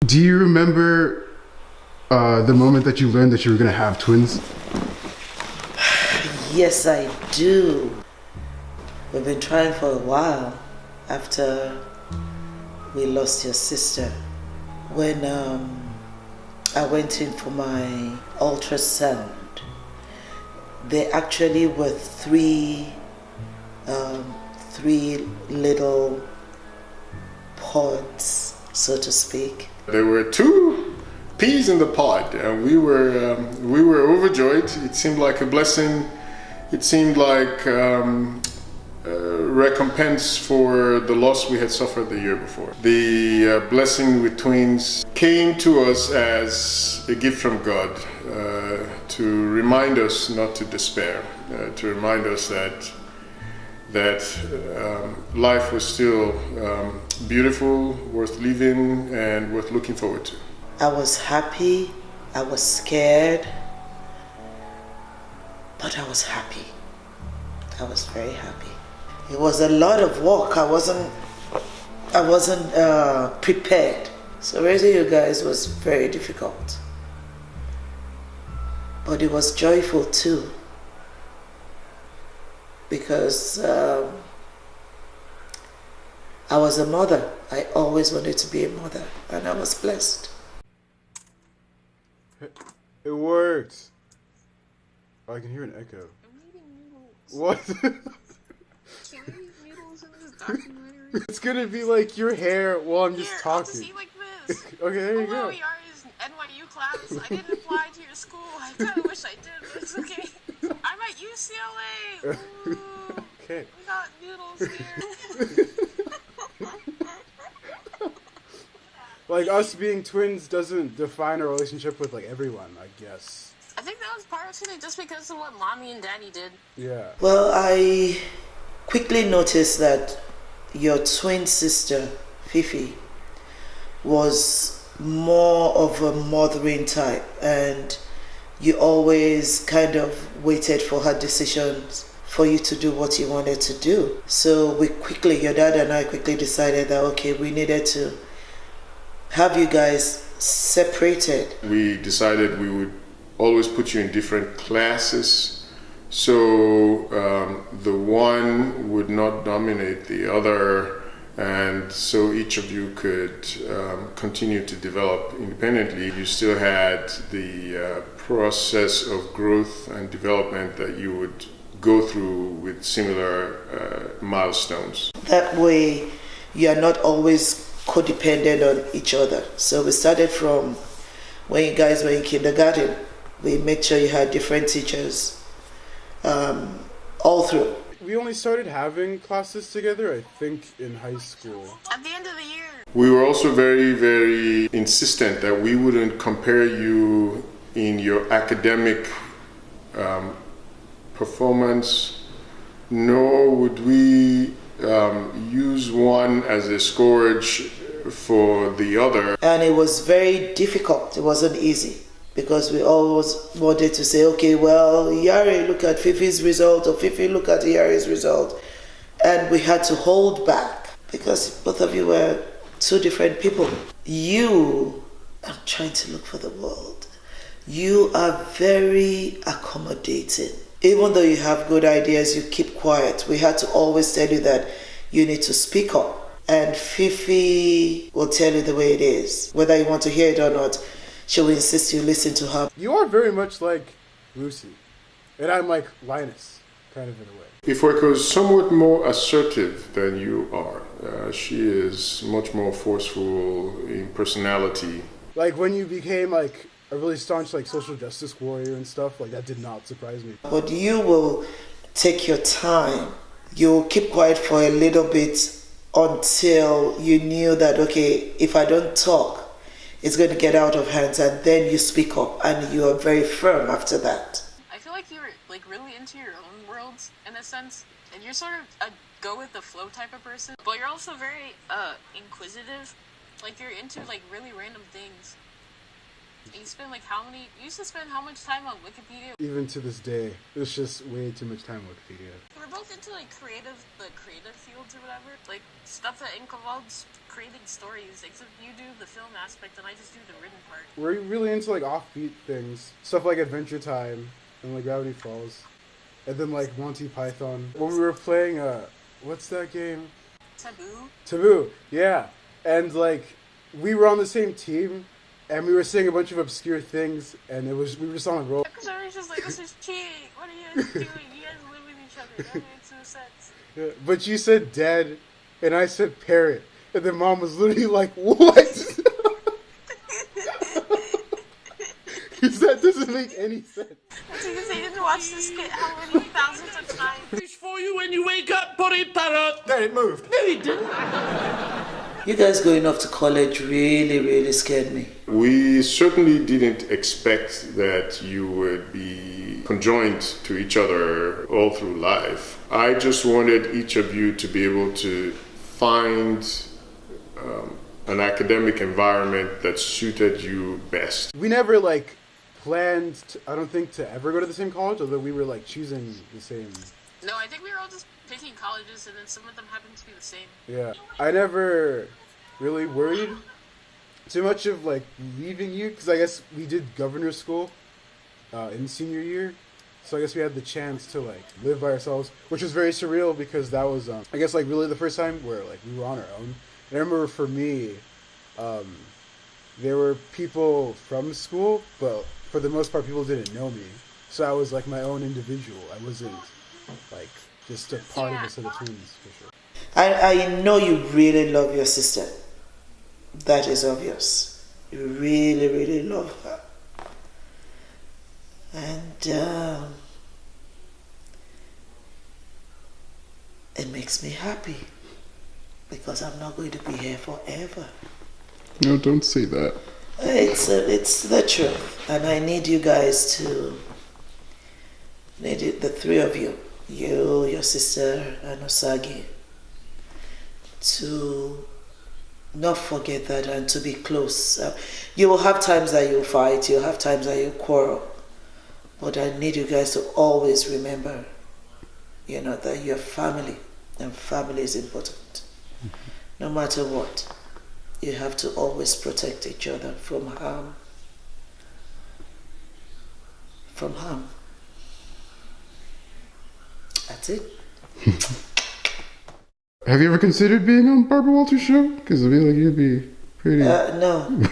Do you remember the moment that you learned that you were gonna have twins? Yes, I do. We've been trying for a while after we lost your sister. When I went in for my ultrasound, there actually were three little pods, so to speak. There were two peas in the pod, and we were overjoyed. It seemed like a blessing. It seemed like recompense for the loss we had suffered the year before. The blessing with twins came to us as a gift from God to remind us not to despair, to remind us that life was still beautiful, worth living, and worth looking forward to. I was happy, I was scared, but I was happy. I was very happy. It was a lot of work. I wasn't prepared. So raising you guys was very difficult. But it was joyful too. Because I was a mother. I always wanted to be a mother, and I was blessed. It worked. Oh, I can hear an echo. I'm eating noodles. What? Can I eat noodles in this documentary? It's gonna be like your hair while I'm just Here, talking. I'll just eat like this. Okay, there you Hello, go. Yari's NYU class. I didn't apply to your school. I kind of wish I did, but it's okay. I'm at UCLA. Ooh, Okay. we got noodles here. Like, us being twins doesn't define our relationship with, like, everyone, I guess. I think that was partially just because of what mommy and daddy did. Yeah. Well, I quickly noticed that your twin sister, Fifi, was more of a mothering type, and you always kind of waited for her decisions for you to do what you wanted to do. So your dad and I quickly decided that, okay, we needed to have you guys separated. We decided we would always put you in different classes, so the one would not dominate the other, and so each of you could continue to develop independently. You still had the process of growth and development that you would go through with similar milestones. That way, you are not always codependent on each other. So we started from when you guys were in kindergarten. We made sure you had different teachers all through. We only started having classes together, I think, in high school. At the end of the year. We were also very, very insistent that we wouldn't compare you in your academic performance, nor would we use one as a scourge for the other. And it was very difficult. It wasn't easy because we always wanted to say, okay, well, Yari, look at Fifi's result, or Fifi, look at Yari's result. And we had to hold back because both of you were two different people. I'm trying to look for the word. You are very accommodating. Even though you have good ideas, you keep quiet. We had to always tell you that you need to speak up. And Fifi will tell you the way it is. Whether you want to hear it or not, she will insist you listen to her. You are very much like Lucy. And I'm like Linus, kind of in a way. Ifueko is somewhat more assertive than you are. She is much more forceful in personality. Like, when you became, like, a really staunch, like, social justice warrior and stuff, like, that did not surprise me. But you will take your time. You'll keep quiet for a little bit until you knew that, okay, if I don't talk, it's going to get out of hands, and then you speak up, and you are very firm after that. I feel like you're like really into your own worlds in a sense, and you're sort of a go with the flow type of person, but you're also very inquisitive. Like, you're into like really random things. You spend like how many? You used to spend how much time on Wikipedia? Even to this day, it's just way too much time on Wikipedia. We're both into like the creative fields or whatever, like stuff that involves creating stories. Except you do the film aspect and I just do the written part. We're really into like offbeat things, stuff like Adventure Time and like Gravity Falls, and then like Monty Python. When we were playing, what's that game? Taboo. Taboo, yeah. And like we were on the same team, and we were saying a bunch of obscure things, and we were just on a roll. Because I was just like, this is cheating. What are you guys doing? You guys live with each other. That makes no sense. Yeah, but you said dead, and I said parrot, and then Mom was literally like, "What?" Because that doesn't make any sense. That's because they didn't watch the skit how many thousands of times. It's for you when you wake up, body parrot. Then it moved. No, it didn't. You guys going off to college really, really scared me. We certainly didn't expect that you would be conjoined to each other all through life. I just wanted each of you to be able to find an academic environment that suited you best. We never like planned, I don't think, to ever go to the same college, although we were like choosing the same. No, I think we were all just picking colleges, and then some of them happened to be the same. Yeah, I never really worried too much of like leaving you, because I guess we did governor's school in senior year, so I guess we had the chance to like live by ourselves, which was very surreal because that was I guess like really the first time where like we were on our own. And I remember for me, there were people from school, but for the most part people didn't know me, so I was like my own individual. I wasn't like just a part of a set of twins, for sure. I know you really love your sister. That is obvious. You really, really love her. And it makes me happy because I'm not going to be here forever. No, don't say that. It's the truth, and I need you guys to, the three of you, your sister, and Osagi, to not forget that and to be close. You will have times that you'll fight, you'll have times that you'll quarrel, but I need you guys to always remember, that you're family, and family is important. No matter what, you have to always protect each other from harm. From harm. That's it. Have you ever considered being on Barbara Walters' show? Because I feel like you'd be pretty... No.